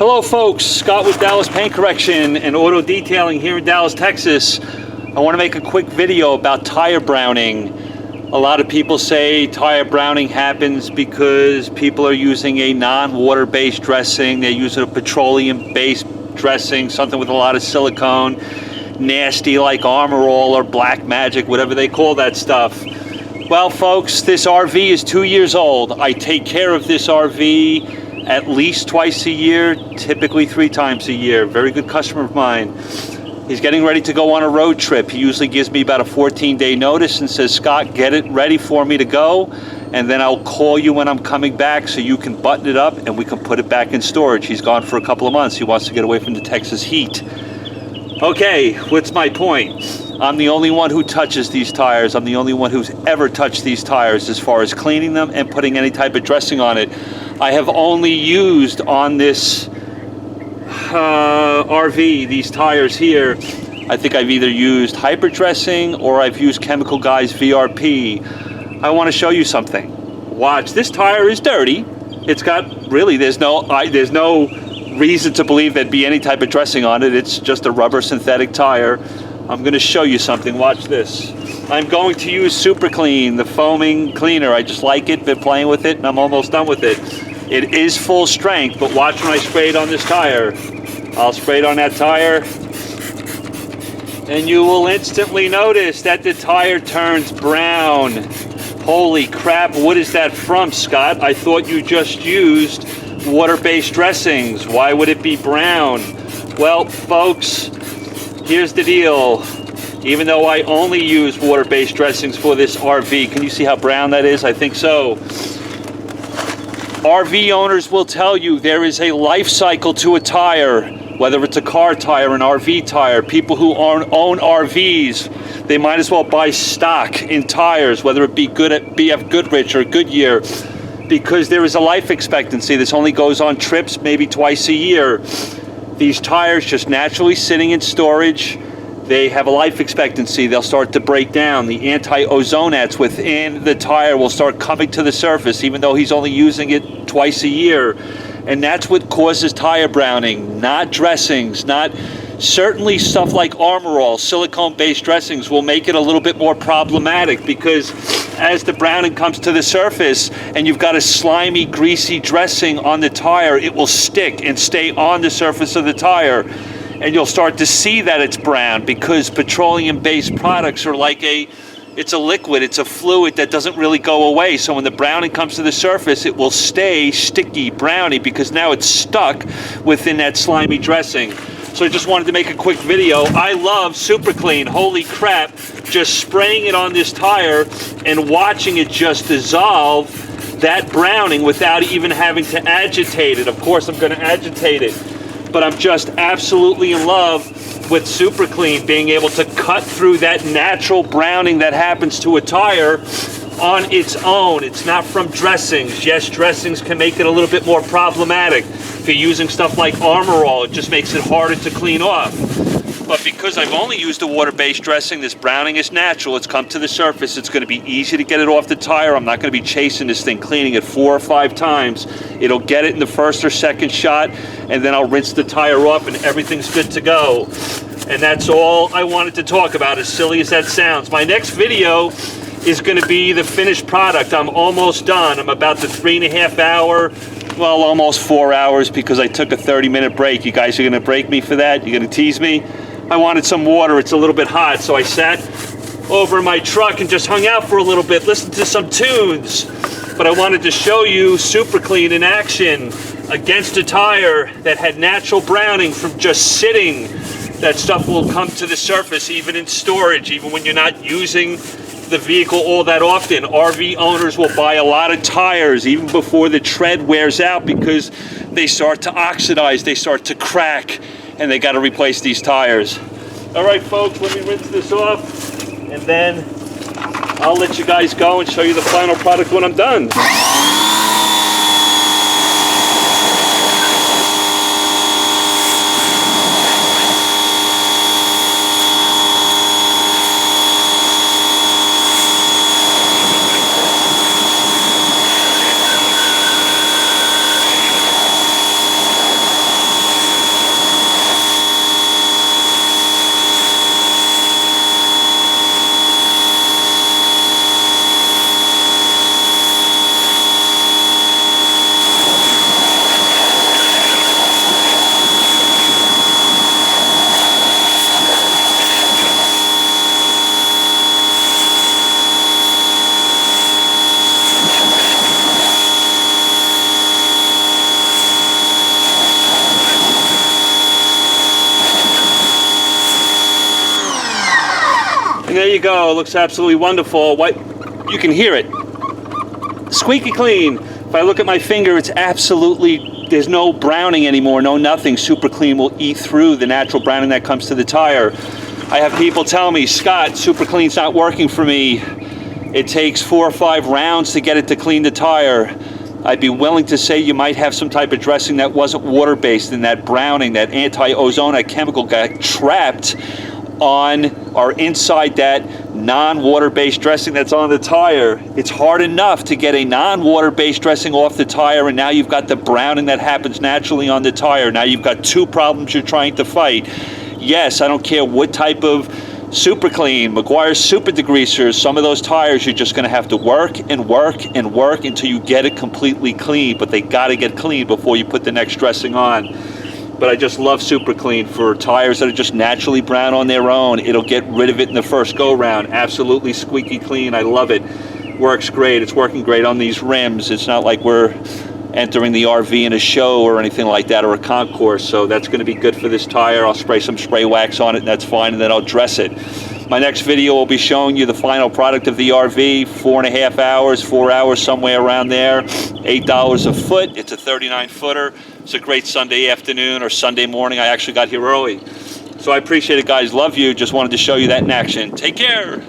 Hello folks, Scott with Dallas Paint Correction and Auto Detailing here in Dallas, Texas. I want to make a quick video about tire browning. A lot of people say tire browning happens because people are using a non-water-based dressing. They're using a petroleum-based dressing, something with a lot of silicone, nasty like Armor All or Black Magic, whatever they call that stuff. Well folks, this RV is 2 years old. I take care of this RV at least twice a year, typically 3 times a year. Very good customer of mine. He's getting ready to go on a road trip. He usually gives me about a 14-day notice and says, Scott, get it ready for me to go, and then I'll call you when I'm coming back so you can button it up and we can put it back in storage. He's gone for a couple of months. He wants to get away from the Texas heat. Okay, what's my point? I'm the only one who touches these tires. I'm the only one who's ever touched these tires as far as cleaning them and putting any type of dressing on it. I have only used on this RV, these tires here, I think I've either used hyper dressing or I've used Chemical Guys VRP. I want to show you something. Watch, this tire is dirty. It's got, really, there's no reason to believe there'd be any type of dressing on it. It's just a rubber synthetic tire. I'm going to show you something. Watch this. I'm going to use Super Clean, the foaming cleaner. I just like it, been playing with it, and I'm almost done with it. It is full strength, but watch when I spray it on this tire. I'll spray it on that tire, and you will instantly notice that the tire turns brown. Holy crap, what is that from, Scott? I thought you just used water-based dressings. Why would it be brown? Well, folks, here's the deal. Even though I only use water-based dressings for this RV, can you see how brown that is? I think so. RV owners will tell you there is a life cycle to a tire, whether it's a car tire, an RV tire. People who own RVs, they might as well buy stock in tires, whether it be BF Goodrich or Goodyear, because there is a life expectancy. This only goes on trips maybe twice a year. These tires just naturally sitting in storage, they have a life expectancy. They'll start to break down. The anti-ozonates within the tire will start coming to the surface, even though he's only using it twice a year. And that's what causes tire browning, not dressings, not certainly stuff like Armor All, silicone-based dressings will make it a little bit more problematic, because as the browning comes to the surface and you've got a slimy, greasy dressing on the tire, it will stick and stay on the surface of the tire. And you'll start to see that it's brown, because petroleum-based products are like it's a liquid, it's a fluid that doesn't really go away. So when the browning comes to the surface, it will stay sticky, browny, because now it's stuck within that slimy dressing. So I just wanted to make a quick video. I love Super Clean. Holy crap, just spraying it on this tire and watching it just dissolve that browning without even having to agitate it. Of course, I'm going to agitate it, but I'm just absolutely in love with Super Clean, being able to cut through that natural browning that happens to a tire on its own. It's not from dressings. Yes, dressings can make it a little bit more problematic. If you're using stuff like Armor All, it just makes it harder to clean off. But because I've only used a water-based dressing, this browning is natural. It's come to the surface. It's going to be easy to get it off the tire. I'm not going to be chasing this thing, cleaning it 4 or 5 times. It'll get it in the first or second shot, and then I'll rinse the tire off and everything's good to go. And that's all I wanted to talk about, as silly as that sounds. My next video is going to be the finished product. I'm almost done. I'm about the 3.5 hour, well, almost 4 hours, because I took a 30-minute break. You guys are going to break me for that? You're going to tease me? I wanted some water. It's a little bit hot, so I sat over in my truck and just hung out for a little bit, listened to some tunes. But I wanted to show you Super Clean in action against a tire that had natural browning from just sitting. That stuff will come to the surface even in storage, even when you're not using the vehicle all that often. RV owners will buy a lot of tires even before the tread wears out, because they start to oxidize, they start to crack, and they got to replace these tires. All right, folks, let me rinse this off, and then I'll let you guys go and show you the final product when I'm done. you go. It looks absolutely wonderful. What, you can hear it. Squeaky clean. If I look at my finger, it's absolutely, there's no browning anymore, no nothing. Super Clean will eat through the natural browning that comes to the tire. I have people tell me, Scott, Super Clean's not working for me. It takes 4 or 5 rounds to get it to clean the tire. I'd be willing to say you might have some type of dressing that wasn't water-based, and that browning, that anti-ozone, that chemical got trapped on or inside that non-water-based dressing that's on the tire. It's hard enough to get a non-water-based dressing off the tire, and now you've got the browning that happens naturally on the tire. Now you've got 2 problems you're trying to fight. Yes, I don't care what type of Super Clean, Meguiar's Super Degreasers, some of those tires you're just going to have to work and work and work until you get it completely clean, but they got to get clean before you put the next dressing on. But I just love Super Clean for tires that are just naturally brown on their own. It'll get rid of it in the first go round. Absolutely squeaky clean. I love it. Works great. It's working great on these rims. It's not like we're entering the RV in a show or anything like that, or a concourse. So that's going to be good for this tire. I'll spray some spray wax on it, and that's fine, and then I'll dress it. My next video will be showing you the final product of the RV. 4.5 hours, 4 hours, somewhere around there. $8 a foot. It's a 39-footer. It's a great Sunday afternoon or Sunday morning. I actually got here early. So I appreciate it, guys. Love you. Just wanted to show you that in action. Take care.